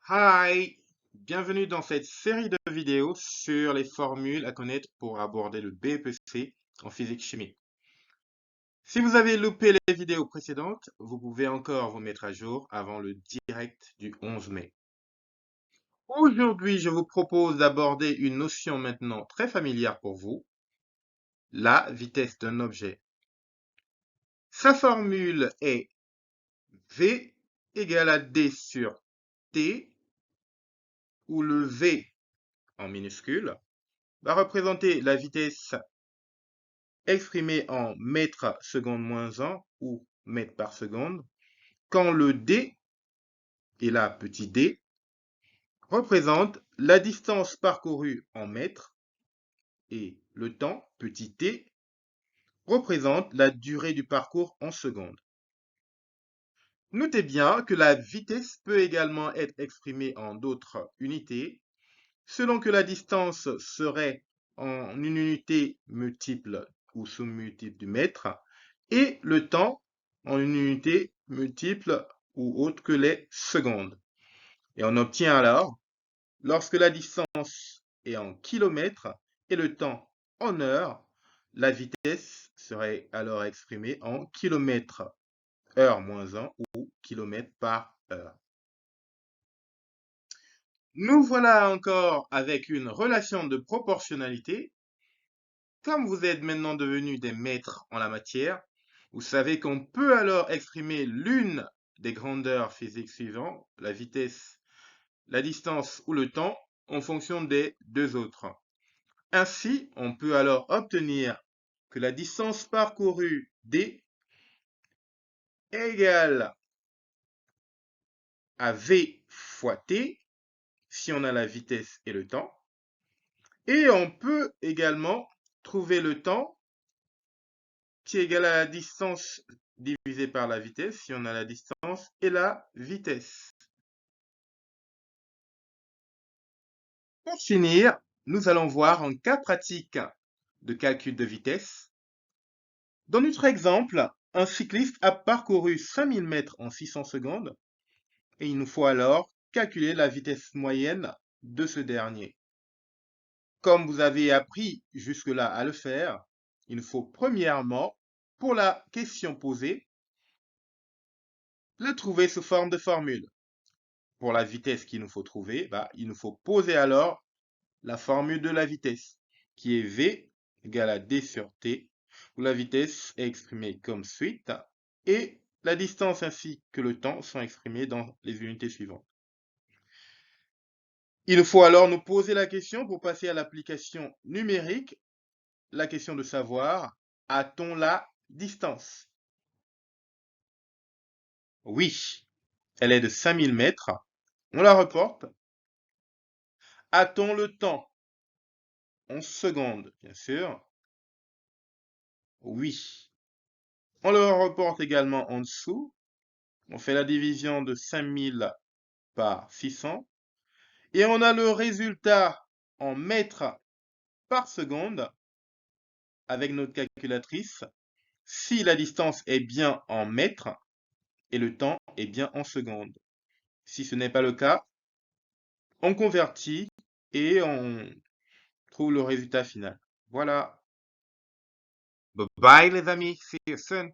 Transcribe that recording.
Hi! Bienvenue dans cette série de vidéos sur les formules à connaître pour aborder le BEPC en physique-chimie. Si vous avez loupé les vidéos précédentes, vous pouvez encore vous mettre à jour avant le direct du 11 mai. Aujourd'hui, je vous propose d'aborder une notion maintenant très familière pour vous, la vitesse d'un objet. Sa formule est V égale à D sur T, où le V en minuscule va représenter la vitesse exprimée en mètres seconde moins 1 ou mètres par seconde, quand le D, et là petit d, représente la distance parcourue en mètres et le temps, petit t, représente la durée du parcours en secondes. Notez bien que la vitesse peut également être exprimée en d'autres unités, selon que la distance serait en une unité multiple ou sous-multiple du mètre, et le temps en une unité multiple ou autre que les secondes. Et on obtient alors, lorsque la distance est en kilomètres et le temps en heures, la vitesse serait alors exprimée en kilomètres heure moins 1 ou kilomètres par heure. Nous voilà encore avec une relation de proportionnalité. Comme vous êtes maintenant devenus des maîtres en la matière, vous savez qu'on peut alors exprimer l'une des grandeurs physiques suivantes, la vitesse, la distance ou le temps, en fonction des deux autres. Ainsi, on peut alors obtenir que la distance parcourue d est égale à v fois t, si on a la vitesse et le temps. Et on peut également trouver le temps qui est égal à la distance divisée par la vitesse, si on a la distance et la vitesse. Pour finir, nous allons voir un cas pratique de calcul de vitesse. Dans notre exemple, un cycliste a parcouru 5000 mètres en 600 secondes et il nous faut alors calculer la vitesse moyenne de ce dernier. Comme vous avez appris jusque-là à le faire, il nous faut premièrement, pour la question posée, le trouver sous forme de formule. Pour la vitesse qu'il nous faut trouver, il nous faut poser alors la formule de la vitesse, qui est V égale à D sur T, où la vitesse est exprimée comme suit, et la distance ainsi que le temps sont exprimés dans les unités suivantes. Il nous faut alors nous poser la question pour passer à l'application numérique, la question de savoir, a-t-on la distance? Oui, elle est de 5000 mètres. On la reporte. A-t-on le temps? En secondes, bien sûr. Oui. On le reporte également en dessous. On fait la division de 5000 par 600. Et on a le résultat en mètres par seconde avec notre calculatrice. Si la distance est bien en mètres et le temps est bien en secondes. Si ce n'est pas le cas, on convertit et on trouve le résultat final. Voilà. Bye bye les amis. See you soon.